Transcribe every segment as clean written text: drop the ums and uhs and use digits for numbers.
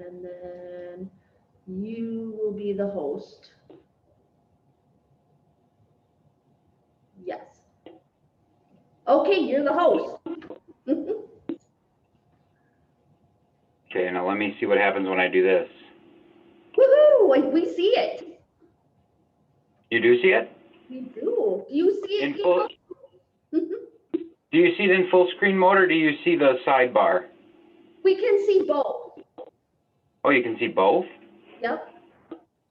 And then you will be the host. Yes. Okay, you're the host. Okay, now let me see what happens when I do this. Woohoo! We see it. You do see it? We do. Do you see In it, full, people? do you see it in full screen mode or do you see the sidebar? We can see both. Oh, you can see both? Yep.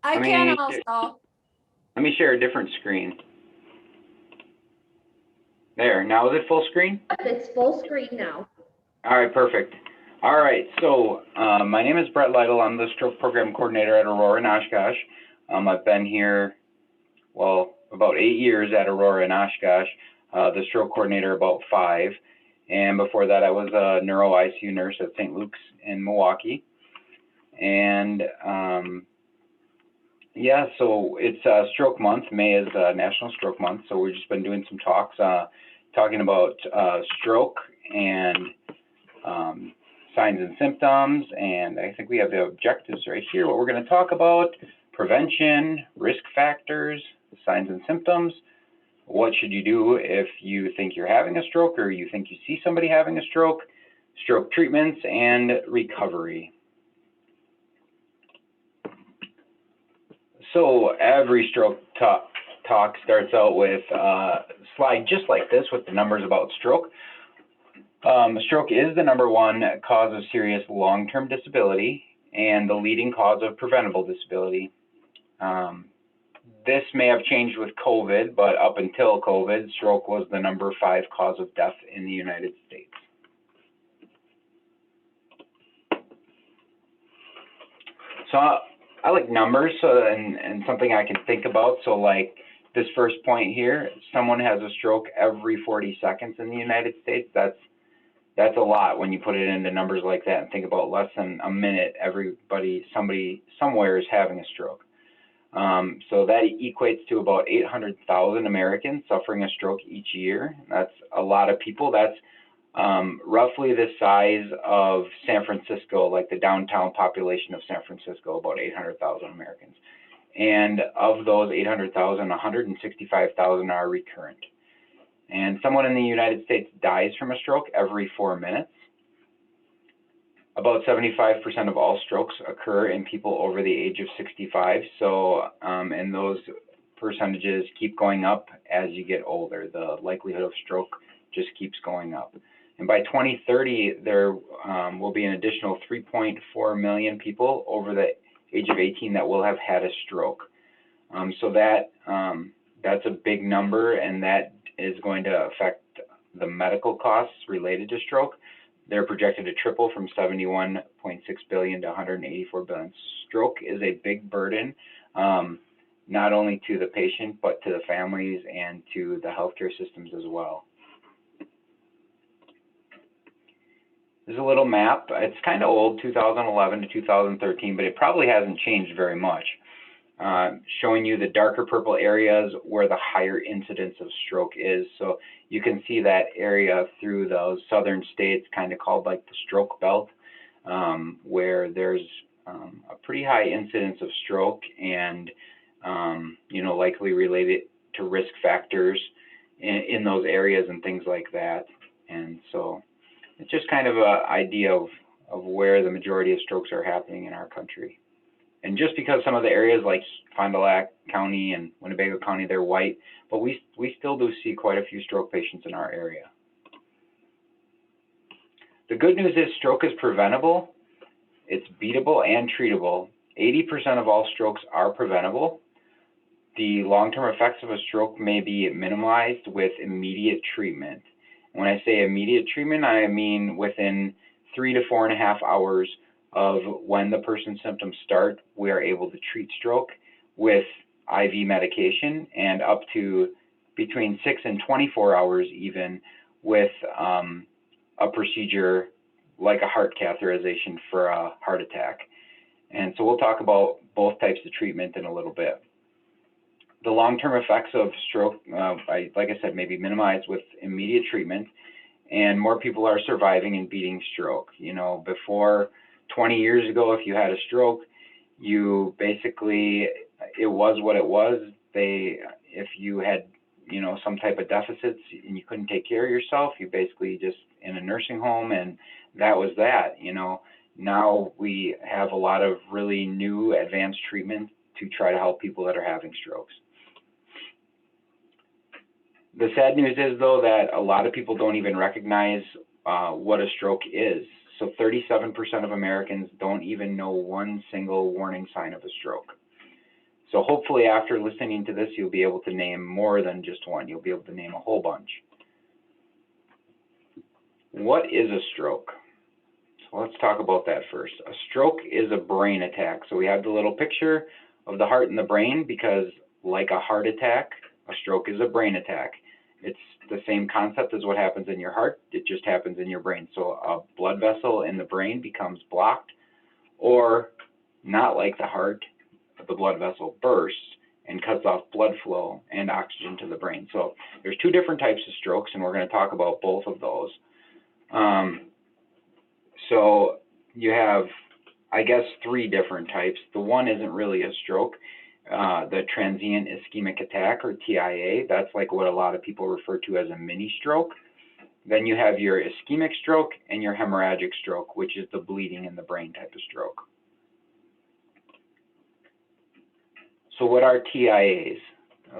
I Let can me, also. let me share a different screen. There, now is it full screen? It's full screen now. All right, perfect. All right, so my name is Brett Leitl. I'm the stroke program coordinator at Aurora and Oshkosh. I've been here, well, about 8 years at Aurora and Oshkosh, the stroke coordinator about 5. And before that, I was a neuro ICU nurse at St. Luke's in Milwaukee. And yeah, so it's Stroke Month. May is National Stroke Month. So we've just been doing some talks, talking about stroke and signs and symptoms. And I think we have the objectives right here. What we're going to talk about: prevention, risk factors, signs and symptoms. What should you do if you think you're having a stroke or you think you see somebody having a stroke, stroke treatments, and recovery. So every stroke talk starts out with a slide just like this with the numbers about stroke. Stroke is the #1 cause of serious long-term disability and the leading cause of preventable disability. This may have changed with COVID, but up until COVID, stroke was the #5 cause of death in the United States. So I like numbers, and something I can think about. So like this first point here, someone has a stroke every 40 seconds in the United States. That's a lot when you put it into numbers like that and think about less than a minute, somebody somewhere is having a stroke. So that equates to about 800,000 Americans suffering a stroke each year. That's a lot of people. That's roughly the size of San Francisco, like the downtown population of San Francisco, about 800,000 Americans. And of those 800,000, 165,000 are recurrent. And someone in the United States dies from a stroke every 4 minutes. About 75% of all strokes occur in people over the age of 65. So, and those percentages keep going up as you get older. The likelihood of stroke just keeps going up. And by 2030, there will be an additional 3.4 million people over the age of 18 that will have had a stroke. So that's a big number, and that is going to affect the medical costs related to stroke. They're projected to triple from 71.6 billion to 184 billion. Stroke is a big burden, not only to the patient, but to the families and to the healthcare systems as well. There's a little map. It's kind of old, 2011 to 2013, but it probably hasn't changed very much. Showing you the darker purple areas where the higher incidence of stroke is. So you can see that area through those southern states, kind of called like the stroke belt, where there's a pretty high incidence of stroke and, likely related to risk factors in those areas and things like that. And so it's just kind of an idea of where the majority of strokes are happening in our country. And just because some of the areas like Fond du Lac County and Winnebago County, they're white, but we still do see quite a few stroke patients in our area. The good news is stroke is preventable, it's beatable and treatable. 80% of all strokes are preventable. The long-term effects of a stroke may be minimized with immediate treatment. When I say immediate treatment, I mean within 3 to 4.5 hours of when the person's symptoms start, we are able to treat stroke with IV medication, and up to between 6 and 24 hours even with a procedure like a heart catheterization for a heart attack. And so we'll talk about both types of treatment in a little bit. The long-term effects of stroke, like I said, may be minimized with immediate treatment, and more people are surviving and beating stroke. Before 20 years ago, if you had a stroke, you basically, it was what it was. If you had, some type of deficits and you couldn't take care of yourself, you basically just in a nursing home, and that was that. Now we have a lot of really new advanced treatment to try to help people that are having strokes. The sad news is, though, that a lot of people don't even recognize what a stroke is. So 37% of Americans don't even know one single warning sign of a stroke. So hopefully after listening to this, you'll be able to name more than just one. You'll be able to name a whole bunch. What is a stroke? So let's talk about that first. A stroke is a brain attack. So we have the little picture of the heart and the brain because, like a heart attack, a stroke is a brain attack. It's the same concept as what happens in your heart. It just happens in your brain. So a blood vessel in the brain becomes blocked, or not like the heart, the blood vessel bursts and cuts off blood flow and oxygen to the brain. So there's two different types of strokes, and we're going to talk about both of those. So you have, I guess, three different types. The one isn't really a stroke. The transient ischemic attack, or TIA, that's like what a lot of people refer to as a mini stroke. Then you have your ischemic stroke and your hemorrhagic stroke, which is the bleeding in the brain type of stroke. So what are TIAs?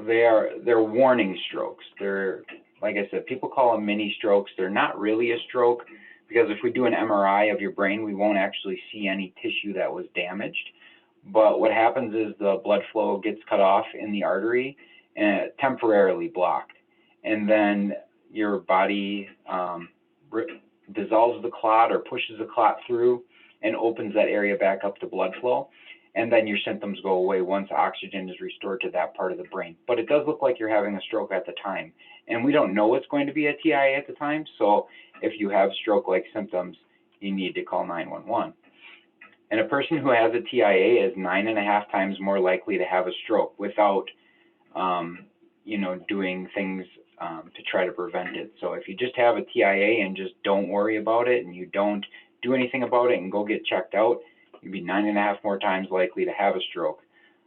They're warning strokes. They're, like I said, people call them mini strokes. They're not really a stroke, because if we do an MRI of your brain, we won't actually see any tissue that was damaged. But what happens is the blood flow gets cut off in the artery and temporarily blocked. And then your body dissolves the clot or pushes the clot through and opens that area back up to blood flow. And then your symptoms go away once oxygen is restored to that part of the brain. But it does look like you're having a stroke at the time. And we don't know it's going to be a TIA at the time. So if you have stroke-like symptoms, you need to call 911. And a person who has a TIA is 9.5 times more likely to have a stroke without, doing things to try to prevent it. So if you just have a TIA and just don't worry about it, and you don't do anything about it and go get checked out, you'd be 9.5 more times likely to have a stroke.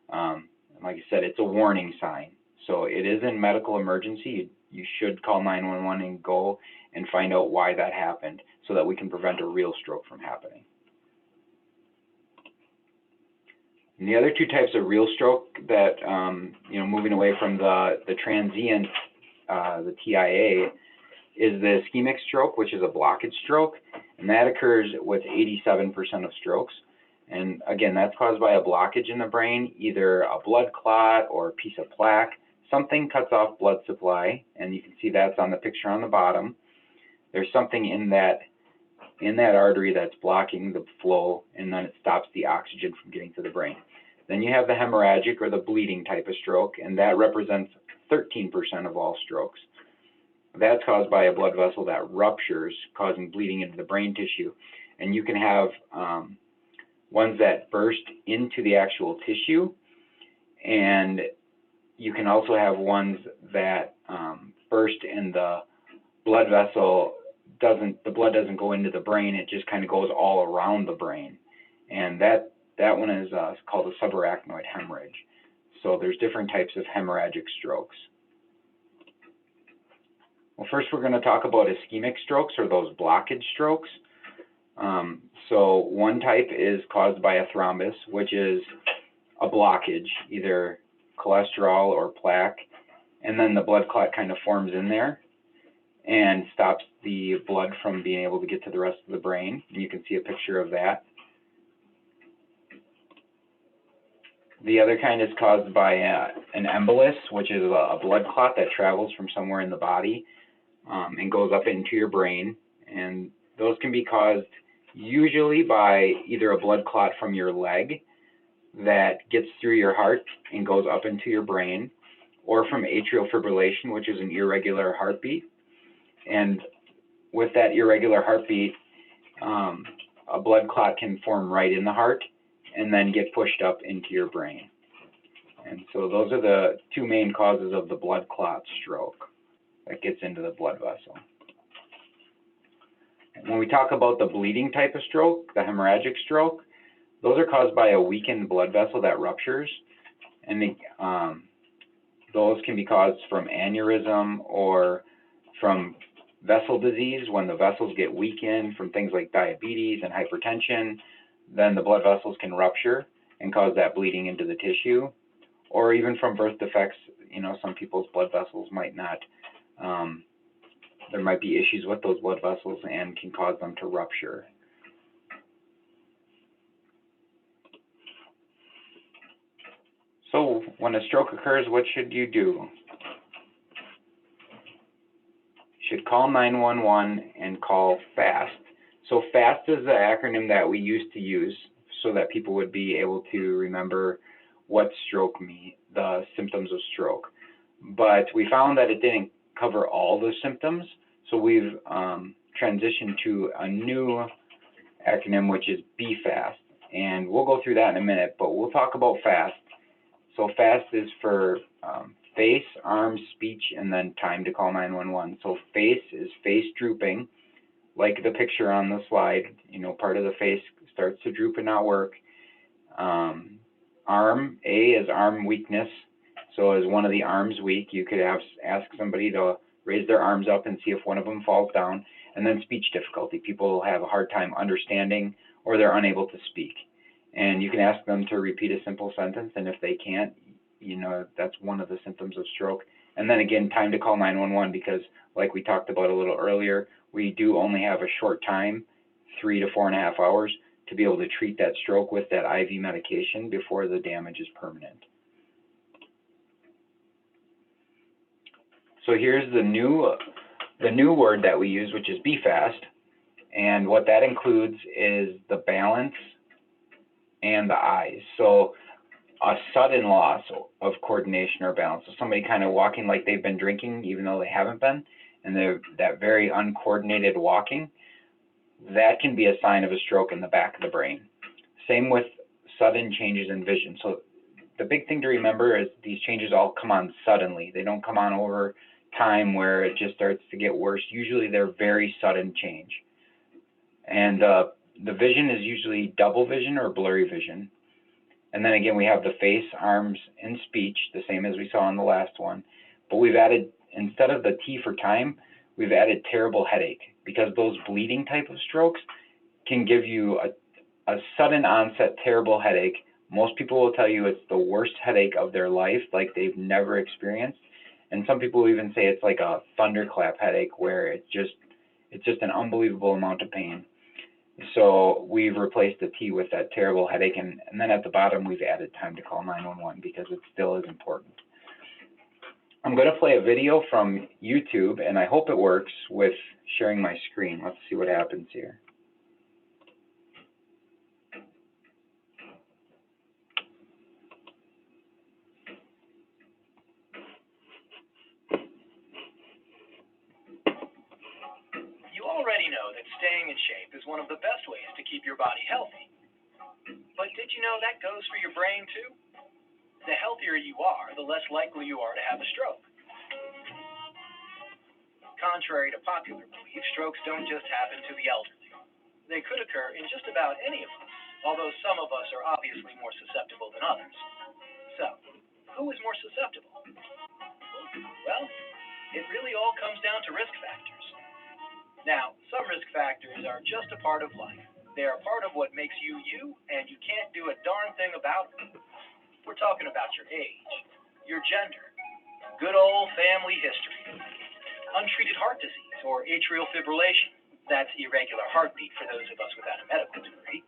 Like I said, it's a warning sign. So it is a medical emergency. You should call 911 and go and find out why that happened, so that we can prevent a real stroke from happening. And the other two types of real stroke that, moving away from the transient, the TIA, is the ischemic stroke, which is a blockage stroke, and that occurs with 87% of strokes. And again, that's caused by a blockage in the brain, either a blood clot or a piece of plaque. Something cuts off blood supply, and you can see that's on the picture on the bottom. There's something in that artery that's blocking the flow, and then it stops the oxygen from getting to the brain. Then you have the hemorrhagic, or the bleeding type of stroke, and that represents 13% of all strokes. That's caused by a blood vessel that ruptures, causing bleeding into the brain tissue. And you can have ones that burst into the actual tissue, and you can also have ones that burst and the blood vessel the blood doesn't go into the brain, it just kind of goes all around the brain. And that one is called a subarachnoid hemorrhage. So there's different types of hemorrhagic strokes. Well, first we're going to talk about ischemic strokes, or those blockage strokes. So one type is caused by a thrombus, which is a blockage, either cholesterol or plaque, and then the blood clot kind of forms in there and stops the blood from being able to get to the rest of the brain. And you can see a picture of that. The other kind is caused by an embolus, which is a blood clot that travels from somewhere in the body and goes up into your brain. And those can be caused usually by either a blood clot from your leg that gets through your heart and goes up into your brain, or from atrial fibrillation, which is an irregular heartbeat. And with that irregular heartbeat, a blood clot can form right in the heart and then get pushed up into your brain. And so those are the two main causes of the blood clot stroke that gets into the blood vessel. And when we talk about the bleeding type of stroke, the hemorrhagic stroke, those are caused by a weakened blood vessel that ruptures, and those can be caused from aneurysm or from vessel disease. When the vessels get weakened from things like diabetes and hypertension, then the blood vessels can rupture and cause that bleeding into the tissue, or even from birth defects. Some people's blood vessels might not, there might be issues with those blood vessels and can cause them to rupture. So when a stroke occurs, what should you do? You should call 911 and call FAST. So FAST is the acronym that we used to use so that people would be able to remember what stroke means, the symptoms of stroke. But we found that it didn't cover all the symptoms, so we've transitioned to a new acronym, which is BFAST. And we'll go through that in a minute, but we'll talk about FAST. So FAST is for face, arms, speech, and then time to call 911. So face is face drooping, like the picture on the slide. Part of the face starts to droop and not work. Arm, A is arm weakness. So is one of the arms weak, you could ask somebody to raise their arms up and see if one of them falls down. And then speech difficulty. People have a hard time understanding or they're unable to speak. And you can ask them to repeat a simple sentence, and if they can't, that's one of the symptoms of stroke. And then again, time to call 911, because like we talked about a little earlier, we do only have a short time, 3 to 4.5 hours, to be able to treat that stroke with that IV medication before the damage is permanent. So here's the new word that we use, which is BFAST, and what that includes is the balance and the eyes. So a sudden loss of coordination or balance. So somebody kind of walking like they've been drinking even though they haven't been, and that very uncoordinated walking, that can be a sign of a stroke in the back of the brain. Same with sudden changes in vision. So the big thing to remember is these changes all come on suddenly. They don't come on over time where it just starts to get worse. Usually they're very sudden change. And the vision is usually double vision or blurry vision. And then again, we have the face, arms, and speech, the same as we saw in the last one. But we've added, instead of the T for time, we've added terrible headache, because those bleeding type of strokes can give you a sudden onset terrible headache. Most people will tell you it's the worst headache of their life, like they've never experienced. And some people even say it's like a thunderclap headache, where it's just an unbelievable amount of pain. So we've replaced the T with that terrible headache, and then at the bottom we've added time to call 911 because it still is important. I'm going to play a video from YouTube, and I hope it works with sharing my screen. Let's see what happens here. You already know that staying in shape is one of the best ways to keep your body healthy. But did you know that goes for your brain too? The healthier you are, the less likely you are to have a stroke. Contrary to popular belief, strokes don't just happen to the elderly. They could occur in just about any of us, although some of us are obviously more susceptible than others. So, who is more susceptible? Well, it really all comes down to risk factors. Now, some risk factors are just a part of life. They are part of what makes you you, and you can't do a darn thing about them. We're talking about your age, your gender, good old family history, untreated heart disease or atrial fibrillation. That's irregular heartbeat for those of us without a medical degree.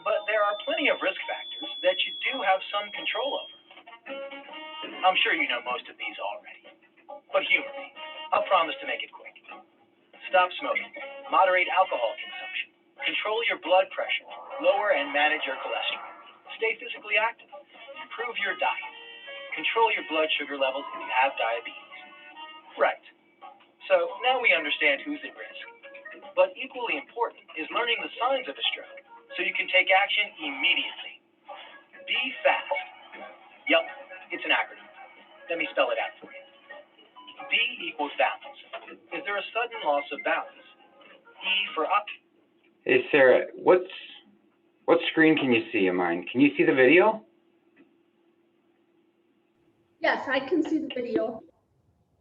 But there are plenty of risk factors that you do have some control over. I'm sure you know most of these already, but humor me. I'll promise to make it quick. Stop smoking, moderate alcohol consumption, control your blood pressure, lower and manage your cholesterol, stay physically active, improve your diet, control your blood sugar levels if you have diabetes. Right. So now we understand who's at risk. But equally important is learning the signs of a stroke so you can take action immediately. Be fast. Yup, it's an acronym. Let me spell it out for you. B equals balance. Is there a sudden loss of balance? E for up. Hey, Sarah, what screen can you see of mine? Can you see the video? Yes, I can see the video.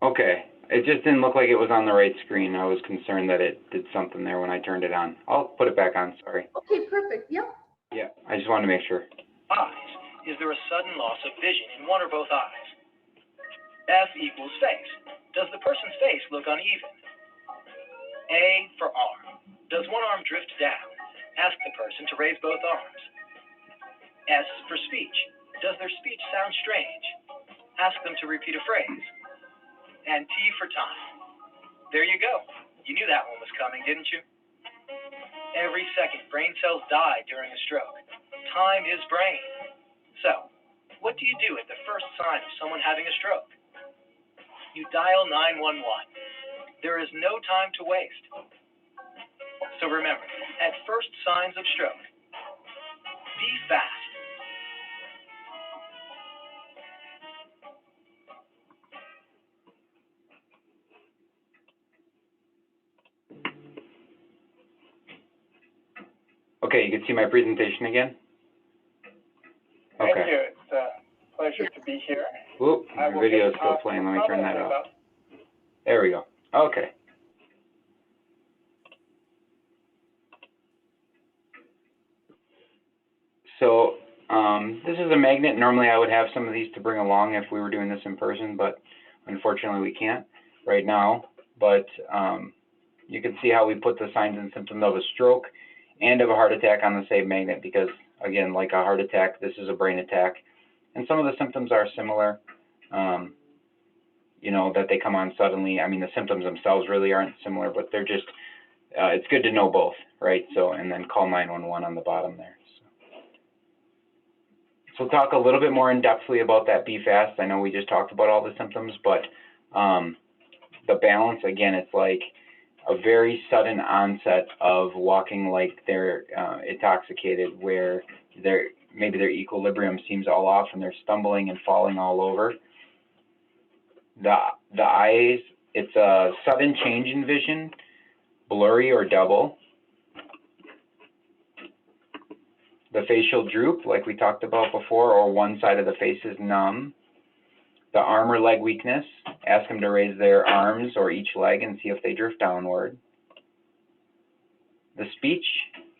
Okay. It just didn't look like it was on the right screen. I was concerned that it did something there when I turned it on. I'll put it back on, sorry. Okay, perfect. Yep. Yeah, I just wanted to make sure. Eyes. Is there a sudden loss of vision in one or both eyes? F equals face. Does the person's face look uneven? A for arm. Does one arm drift down? Ask the person to raise both arms. S for speech. Does their speech sound strange? Ask them to repeat a phrase. And T for time. There you go. You knew that one was coming, didn't you? Every second, brain cells die during a stroke. Time is brain. So, what do you do at the first sign of someone having a stroke? You dial 911. There is no time to waste. So remember, at first signs of stroke, be fast. Okay, you can see my presentation again? Thank Okay. you. It's a pleasure to be here. Whoop, I your will video is get, still playing. Let me turn that comments off. about- There we go. Okay. So this is a magnet. Normally I would have some of these to bring along if we were doing this in person, but unfortunately we can't right now. But you can see how we put the signs and symptoms of a stroke and of a heart attack on the same magnet because, again, like a heart attack, this is a brain attack. And some of the symptoms are similar, you know, that they come on suddenly. I mean, the symptoms themselves really aren't similar, but they're just, it's good to know both, right? So, and then call 911 on the bottom there. So we'll talk a little bit more in-depthly about that Be Fast. I know we just talked about all the symptoms, but the balance, again, it's like a very sudden onset of walking like they're intoxicated, where maybe their equilibrium seems all off and they're stumbling and falling all over. The eyes, it's a sudden change in vision, blurry or double. The facial droop, like we talked about before, or one side of the face is numb. The arm or leg weakness, ask them to raise their arms or each leg and see if they drift downward. The speech,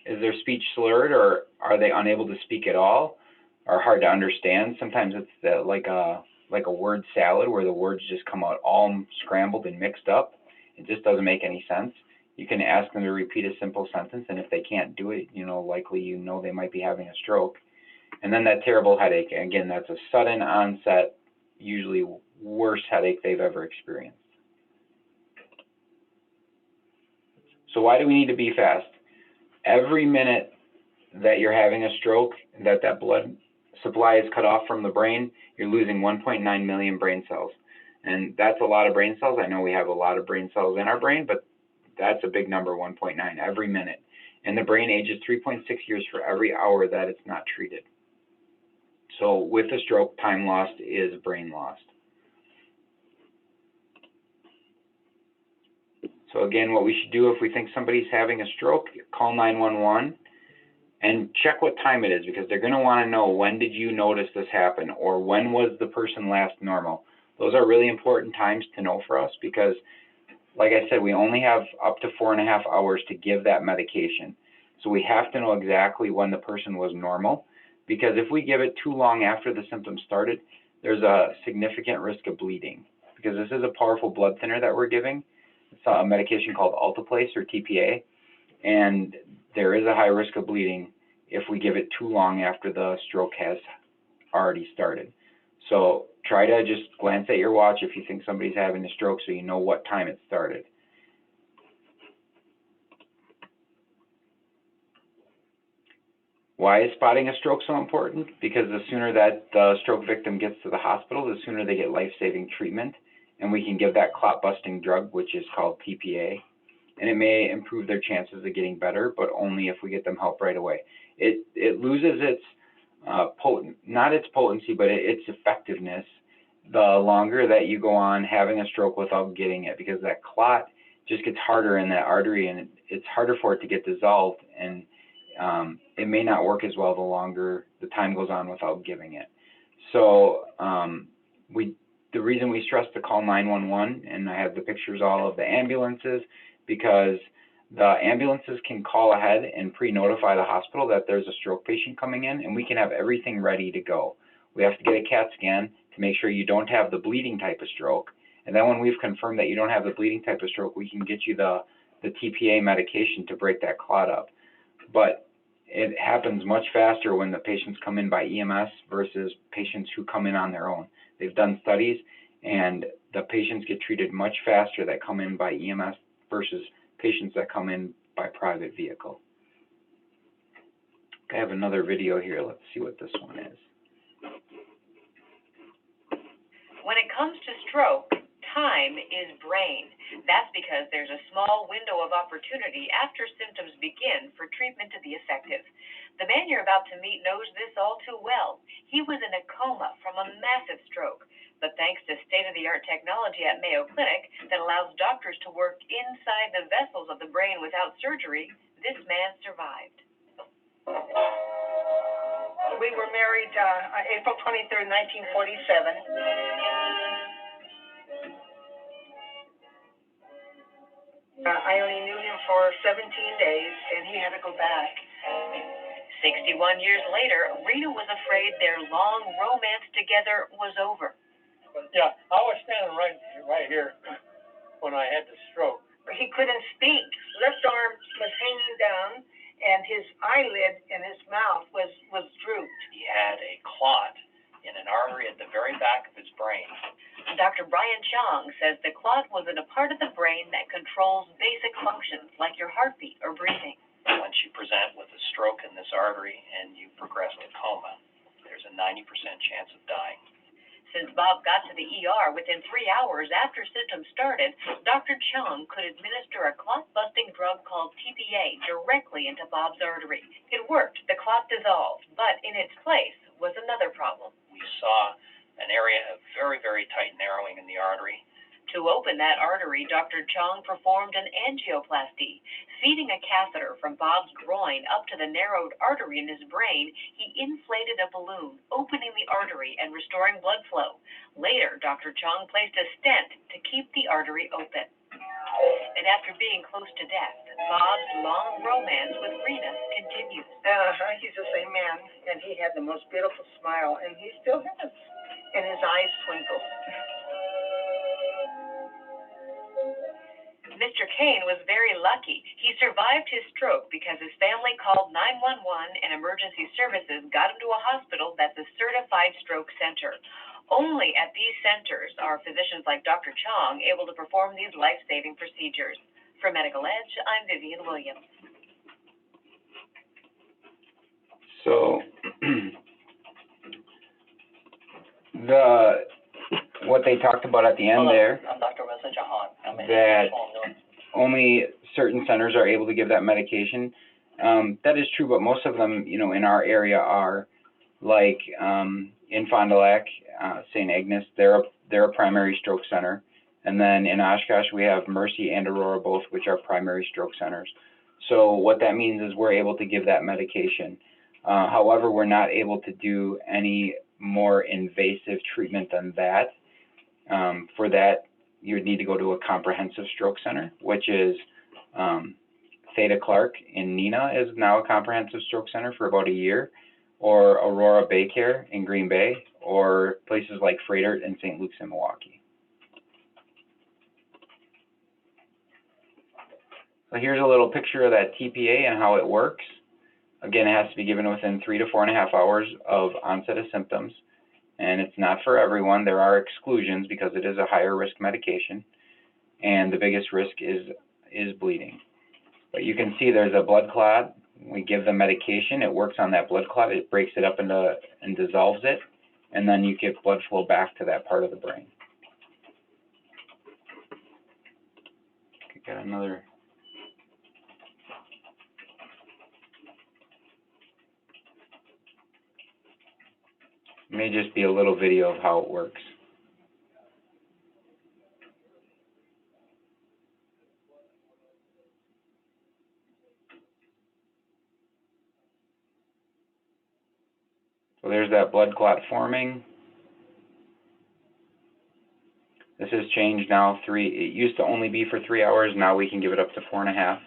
is their speech slurred or are they unable to speak at all or hard to understand? Sometimes it's like a word salad where the words just come out all scrambled and mixed up. It just doesn't make any sense. You can ask them to repeat a simple sentence, and if they can't do it, you know, likely you know they might be having a stroke. And then that terrible headache. Again, that's a sudden onset, usually worst headache they've ever experienced. So why do we need to be fast? Every minute that you're having a stroke, that blood supply is cut off from the brain, you're losing 1.9 million brain cells. And that's a lot of brain cells. I know we have a lot of brain cells in our brain, but that's a big number, 1.9 every minute. And the brain ages 3.6 years for every hour that it's not treated. So with a stroke, time lost is brain lost. So again, what we should do if we think somebody's having a stroke, call 911 and check what time it is, because they're going to want to know, when did you notice this happen, or when was the person last normal? Those are really important times to know for us, because like I said, we only have up to 4.5 hours to give that medication. So we have to know exactly when the person was normal, because if we give it too long after the symptoms started, there's a significant risk of bleeding, because this is a powerful blood thinner that we're giving. It's a medication called Alteplase or TPA, and there is a high risk of bleeding if we give it too long after the stroke has already started. So try to just glance at your watch if you think somebody's having a stroke so you know what time it started. Why is spotting a stroke so important? Because the sooner that the stroke victim gets to the hospital, the sooner they get life-saving treatment, and we can give that clot-busting drug, which is called TPA. And it may improve their chances of getting better, but only if we get them help right away. It loses its not its potency, but its effectiveness the longer that you go on having a stroke without getting it, because that clot just gets harder in that artery, and it's harder for it to get dissolved, and it may not work as well the longer the time goes on without giving it. So the reason we stress to call 911, and I have the pictures all of the ambulances, because the ambulances can call ahead and pre-notify the hospital that there's a stroke patient coming in, and we can have everything ready to go. We have to get a CAT scan to make sure you don't have the bleeding type of stroke, and then when we've confirmed that you don't have the bleeding type of stroke, we can get you the TPA medication to break that clot up. But it happens much faster when the patients come in by EMS versus patients who come in on their own. They've done studies, and the patients get treated much faster that come in by EMS versus patients that come in by private vehicle. I have another video here. Let's see what this one is. When it comes to stroke, time is brain. That's because there's a small window of opportunity after symptoms begin for treatment to be effective. The man you're about to meet knows this all too well. He was in a coma from a massive stroke, but thanks to state-of-the-art technology at Mayo Clinic that allows doctors to work inside the vessels of the brain without surgery, this man survived. We were married April 23rd, 1947. I only knew him for 17 days, and he had to go back. 61 years later, Rita was afraid their long romance together was over. Yeah, I was standing right here when I had the stroke. He couldn't speak. Left arm was hanging down, and his eyelid and his mouth was drooped. He had a clot in an artery at the very back of his brain. Dr. Brian Chong says the clot was in a part of the brain that controls basic functions like your heartbeat or breathing. Once you present with a stroke in this artery and you progress to coma, there's a 90% chance of dying. Since Bob got to the ER within 3 hours after symptoms started, Dr. Chung could administer a clot-busting drug called TPA directly into Bob's artery. It worked. The clot dissolved, but in its place was another problem. We saw an area of very, very tight narrowing in the artery. To open that artery, Dr. Chong performed an angioplasty. Feeding a catheter from Bob's groin up to the narrowed artery in his brain, he inflated a balloon, opening the artery and restoring blood flow. Later, Dr. Chong placed a stent to keep the artery open. And after being close to death, Bob's long romance with Rita continues. He's the same man, and he had the most beautiful smile, and he still has. And his eyes twinkle. Mr. Kane was very lucky. He survived his stroke because his family called 911 and emergency services got him to a hospital that's a certified stroke center. Only at these centers are physicians like Dr. Chong able to perform these life-saving procedures. For Medical Edge, I'm Vivian Williams. So what they talked about at the end there, I'm Dr. Reza Jahan. that only certain centers are able to give that medication. That is true, but most of them, in our area are like in Fond du Lac, St. Agnes, they're a primary stroke center. And then in Oshkosh, we have Mercy and Aurora both, which are primary stroke centers. So what that means is we're able to give that medication. However, we're not able to do any more invasive treatment than that. For that, you would need to go to a comprehensive stroke center, which is Theta Clark in Neenah is now a comprehensive stroke center for about a year, or Aurora Baycare in Green Bay, or places like Fredert and St. Luke's in Milwaukee. So here's a little picture of that TPA and how it works. Again, it has to be given within 3 to 4.5 hours of onset of symptoms. And it's not for everyone. There are exclusions because it is a higher risk medication. And the biggest risk is bleeding. But you can see there's a blood clot. We give the medication. It works on that blood clot. It breaks it up and dissolves it. And then you give blood flow back to that part of the brain. Okay, got another. It may just be a little video of how it works. So there's that blood clot forming. This has changed now. It used to only be for 3 hours. Now we can give it up to 4.5.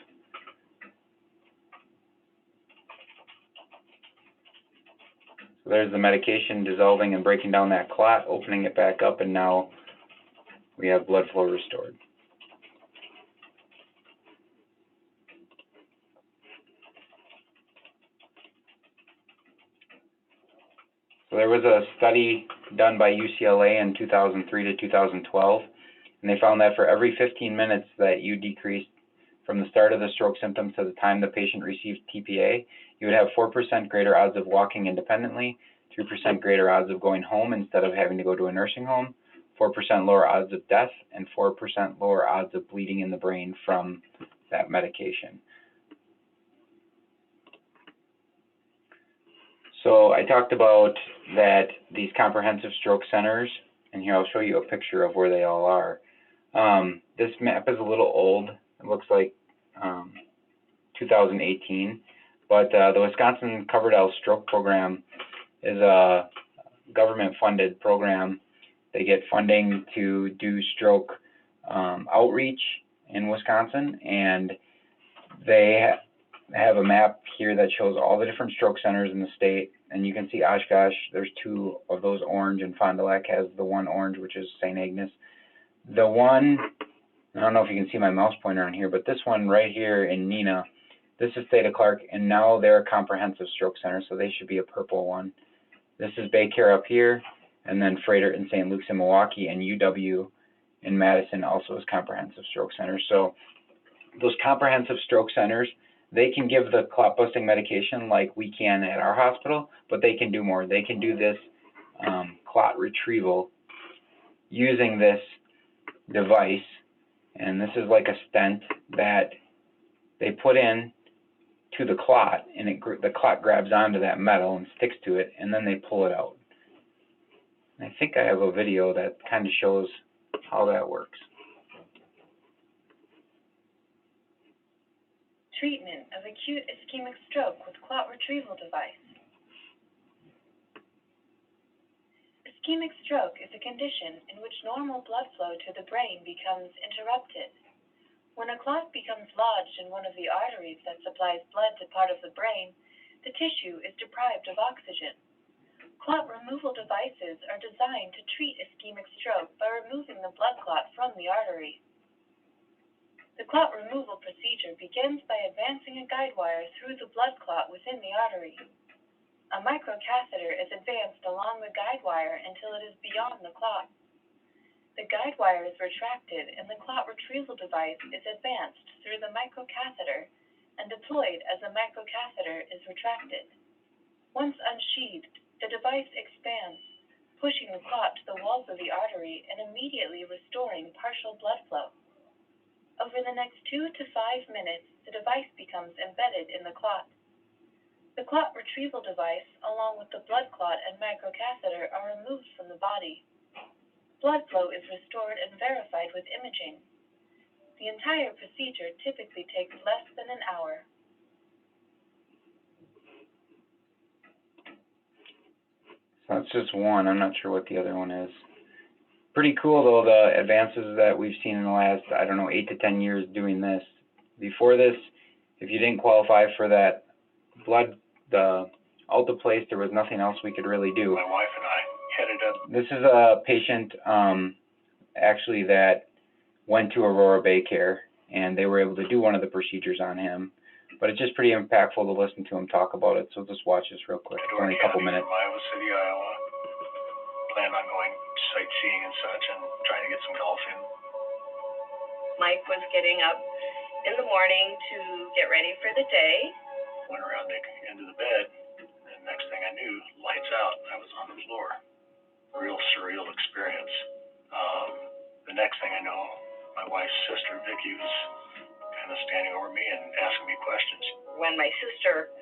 So there's the medication dissolving and breaking down that clot, opening it back up, and now we have blood flow restored. So there was a study done by UCLA in 2003 to 2012, and they found that for every 15 minutes that you decreased from the start of the stroke symptoms to the time the patient received TPA, you would have 4% greater odds of walking independently, 3% greater odds of going home instead of having to go to a nursing home, 4% lower odds of death, and 4% lower odds of bleeding in the brain from that medication. So I talked about that these comprehensive stroke centers, and here I'll show you a picture of where they all are. This map is a little old. It looks like 2018, but the Wisconsin Coverdell Stroke Program is a government-funded program. They get funding to do stroke outreach in Wisconsin, and they have a map here that shows all the different stroke centers in the state, and you can see Oshkosh, there's 2 of those orange, and Fond du Lac has the one orange, which is St. Agnes. The one, I don't know if you can see my mouse pointer on here, but this one right here in Neenah, this is Theta Clark, and now they're a comprehensive stroke center, so they should be a purple one. This is Baycare up here, and then Freighter in St. Luke's in Milwaukee, and UW in Madison also is comprehensive stroke centers. So those comprehensive stroke centers, they can give the clot busting medication like we can at our hospital, but they can do more. They can do this clot retrieval using this device, and this is like a stent that they put in to the clot, and the clot grabs onto that metal and sticks to it, and then they pull it out. And I think I have a video that kind of shows how that works. Treatment of acute ischemic stroke with clot retrieval device. Ischemic stroke is a condition in which normal blood flow to the brain becomes interrupted. When a clot becomes lodged in one of the arteries that supplies blood to part of the brain, the tissue is deprived of oxygen. Clot removal devices are designed to treat ischemic stroke by removing the blood clot from the artery. The clot removal procedure begins by advancing a guide wire through the blood clot within the artery. A microcatheter is advanced along the guide wire until it is beyond the clot. The guide wire is retracted and the clot retrieval device is advanced through the microcatheter and deployed as the microcatheter is retracted. Once unsheathed, the device expands, pushing the clot to the walls of the artery and immediately restoring partial blood flow. Over the next 2 to 5 minutes, the device becomes embedded in the clot. The clot retrieval device, along with the blood clot and microcatheter, are removed from the body. Blood flow is restored and verified with imaging. The entire procedure typically takes less than an hour. So that's just one. I'm not sure what the other one is. Pretty cool, though, the advances that we've seen in the last, 8 to 10 years doing this. Before this, if you didn't qualify for that the alteplase, there was nothing else we could really do. My wife and I headed up. This is a patient, actually, that went to Aurora Baycare, and they were able to do one of the procedures on him. But it's just pretty impactful to listen to him talk about it, so just watch this real quick. It's only a couple minutes. From Iowa City, Iowa. Plan on going sightseeing and such and trying to get some golf in. Mike was getting up in the morning to get ready for the day. Went around the end of the bed, and next thing I knew, lights out, and I was on the floor. Real surreal experience. The next thing I know, my wife's sister, Vicky, was kind of standing over me and asking me questions. When my sister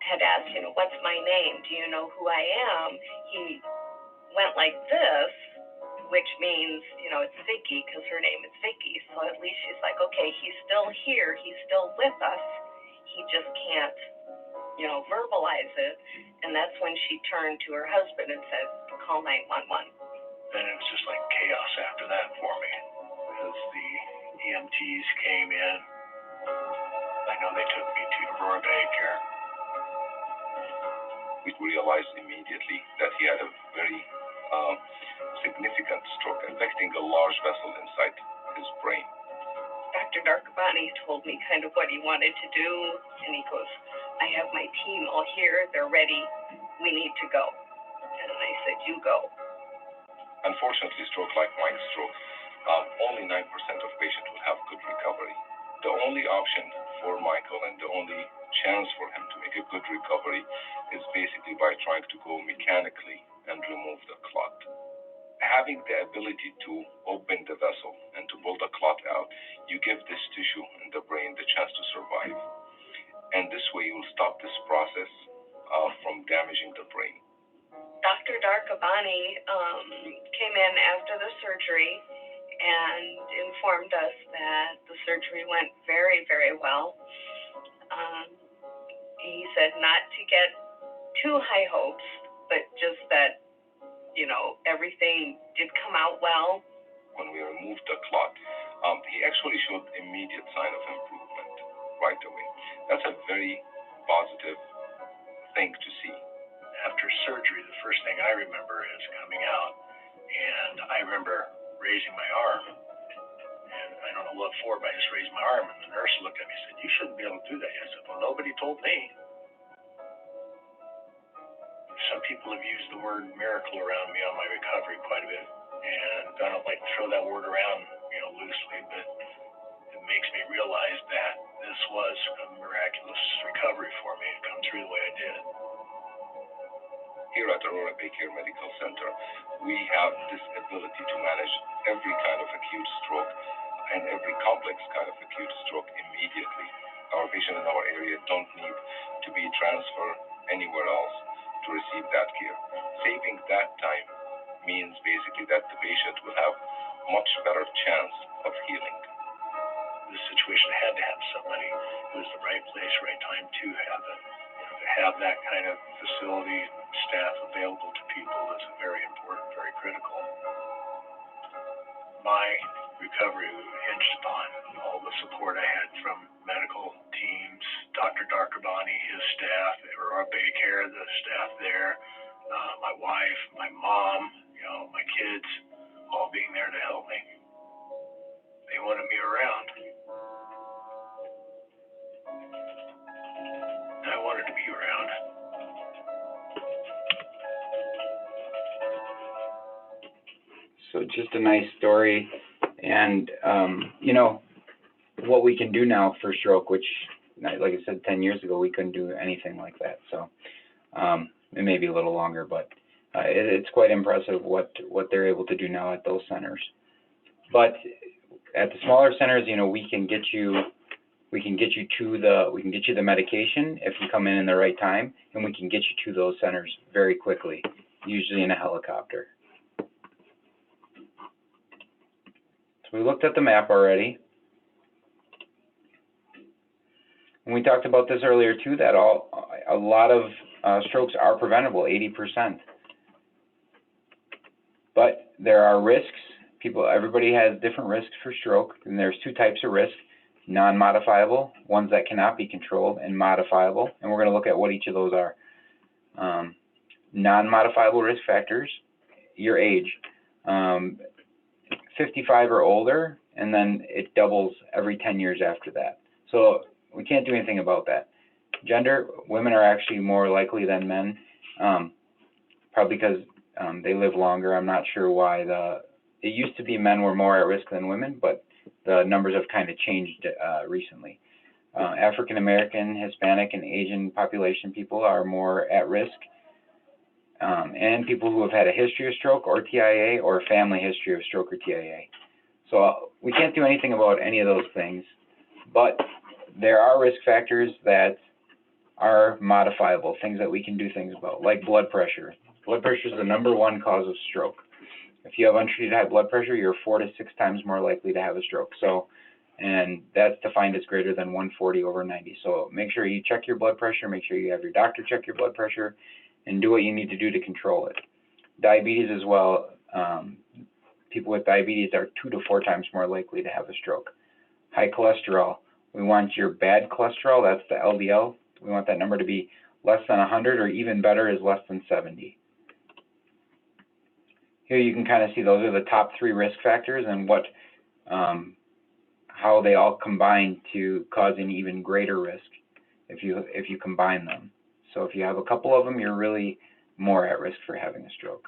had asked, what's my name? Do you know who I am? He went like this, which means, it's Vicky, because her name is Vicky. So at least she's like, okay, he's still here. He's still with us. He just can't, verbalize it. And And that's when she turned to her husband and said, call 911. Then it was just like chaos after that for me, because the EMTs came in. I know they took me to Aurora Bay Care. We realized immediately that he had a very significant stroke affecting a large vessel inside his brain. Dr. Darkabani told me kind of what he wanted to do, and he goes, I have my team all here, they're ready, we need to go. And I said, you go. Unfortunately, stroke, like Mike's stroke, only 9% of patients will have good recovery. The only option for Michael and the only chance for him to make a good recovery is basically by trying to go mechanically and remove the clot. Having the ability to open the vessel and to pull the clot out, you give this tissue in the brain the chance to survive. And this way you will stop this process from damaging the brain. Dr. Darkabani came in after the surgery and informed us that the surgery went very, very well. He said not to get too high hopes, but just that, you know, everything did come out well. When we removed the clot, he actually showed immediate sign of improvement right away. That's a very positive thing to see. After surgery, the first thing I remember is coming out, and I remember raising my arm. And I don't know what for, but I just raised my arm, and the nurse looked at me and said, you shouldn't be able to do that. I said, well, nobody told me. Some people have used the word miracle around me on my recovery quite a bit, and I don't like to throw that word around, loosely, but it makes me realize that this was a miraculous recovery for me to come through the way I did. Here at Aurora Bay Care Medical Center, we have this ability to manage every kind of acute stroke and every complex kind of acute stroke immediately. Our patients in our area don't need to be transferred anywhere else to receive that care. Saving that time means basically that the patient will have much better chance of healing. This situation had to have somebody who was the right place, right time to have it. To have that kind of facility, staff available to people is very important, very critical. My recovery hinged upon all the support I had from medical teams, Dr. Darkabani, his staff, Aurora Bay Care, the staff there, my wife, my mom, my kids, all being there to help me. They wanted me around. I wanted to be around. So just a nice story, and what we can do now for stroke, which, like I said, 10 years ago we couldn't do anything like that. So it may be a little longer, but it's quite impressive what they're able to do now at those centers. But at the smaller centers, we can get you the medication if you come in the right time, and we can get you to those centers very quickly, usually in a helicopter. So we looked at the map already. And we talked about this earlier too, that a lot of strokes are preventable, 80%. But there are risks. Everybody has different risks for stroke, and there's two types of risk: non-modifiable, ones that cannot be controlled, and modifiable. And we're going to look at what each of those are. Non-modifiable risk factors: your age, 55 or older, and then it doubles every 10 years after that. So we can't do anything about that. Gender: women are actually more likely than men, probably because they live longer. I'm not sure why. It used to be men were more at risk than women, but the numbers have kind of changed recently. African American, Hispanic, and Asian population people are more at risk, and people who have had a history of stroke or TIA, or a family history of stroke or TIA. So we can't do anything about any of those things, but there are risk factors that are modifiable, things that we can do things about, like blood pressure. Blood pressure is the #1 cause of stroke. If you have untreated high blood pressure, you're 4 to 6 times more likely to have a stroke. So, and that's defined as greater than 140/90. So make sure you check your blood pressure. Make sure you have your doctor check your blood pressure, and do what you need to do to control it. Diabetes as well. People with diabetes are 2 to 4 times more likely to have a stroke. High cholesterol. We want your bad cholesterol, that's the LDL. We want that number to be less than 100, or even better is less than 70. Here you can kind of see those are the top 3 risk factors and what, how they all combine to cause an even greater risk if you combine them. So if you have a couple of them, you're really more at risk for having a stroke.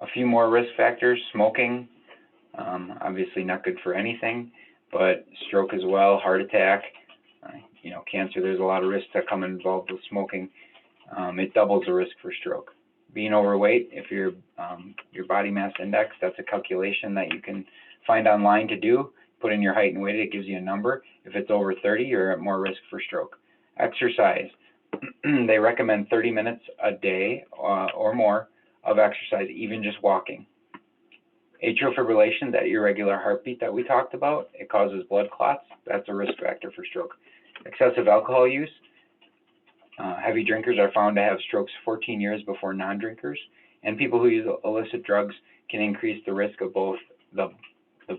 A few more risk factors: smoking, obviously not good for anything, but stroke as well, heart attack, cancer. There's a lot of risks that come involved with smoking. It doubles the risk for stroke. Being overweight, if your body mass index, that's a calculation that you can find online to do. Put in your height and weight, it gives you a number. If it's over 30, you're at more risk for stroke. Exercise. They recommend 30 minutes a day or more of exercise, even just walking. Atrial fibrillation, that irregular heartbeat that we talked about, it causes blood clots. That's a risk factor for stroke. Excessive alcohol use. Heavy drinkers are found to have strokes 14 years before non-drinkers. And people who use illicit drugs can increase the risk of both the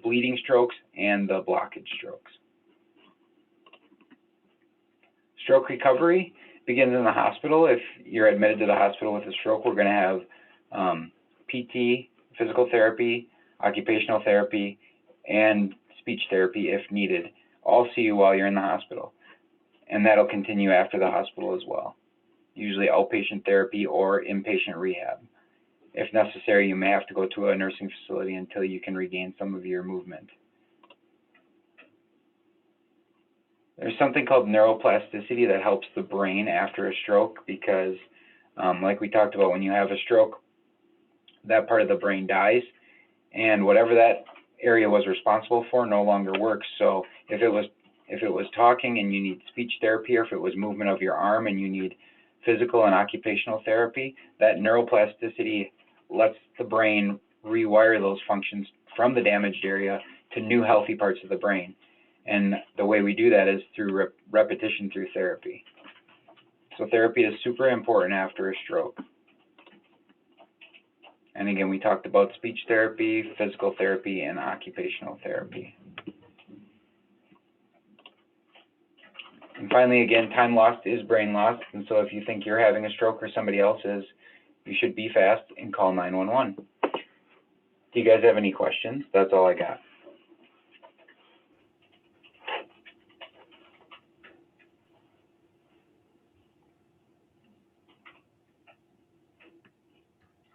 bleeding strokes and the blockage strokes. Stroke recovery begins in the hospital. If you're admitted to the hospital with a stroke, we're going to have PT, physical therapy, occupational therapy, and speech therapy if needed. All see you while you're in the hospital. And that'll continue after the hospital as well. Usually outpatient therapy or inpatient rehab. If necessary, you may have to go to a nursing facility until you can regain some of your movement. There's something called neuroplasticity that helps the brain after a stroke because, like we talked about, when you have a stroke, that part of the brain dies, and whatever that area was responsible for no longer works. So if it was talking and you need speech therapy, or if it was movement of your arm and you need physical and occupational therapy, that neuroplasticity lets the brain rewire those functions from the damaged area to new healthy parts of the brain. And the way we do that is through repetition through therapy. So therapy is super important after a stroke. And again, we talked about speech therapy, physical therapy, and occupational therapy. And finally, again, time lost is brain lost. And so if you think you're having a stroke or somebody else is, you should be fast and call 911. Do you guys have any questions? That's all I got.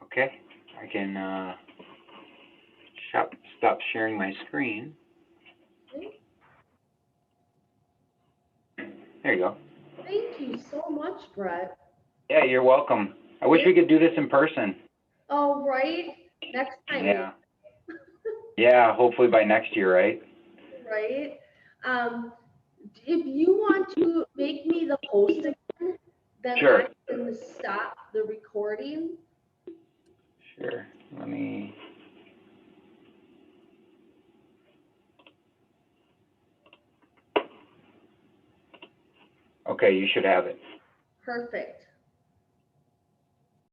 Okay, I can stop sharing my screen. There you go. Thank you so much, Brett. Yeah, you're welcome. I wish we could do this in person. Oh, right? Next time. Yeah. Yeah, hopefully by next year, right? Right? If you want to make me the host again, then Sure. I can stop the recording. Sure. Let me... Okay, you should have it. Perfect.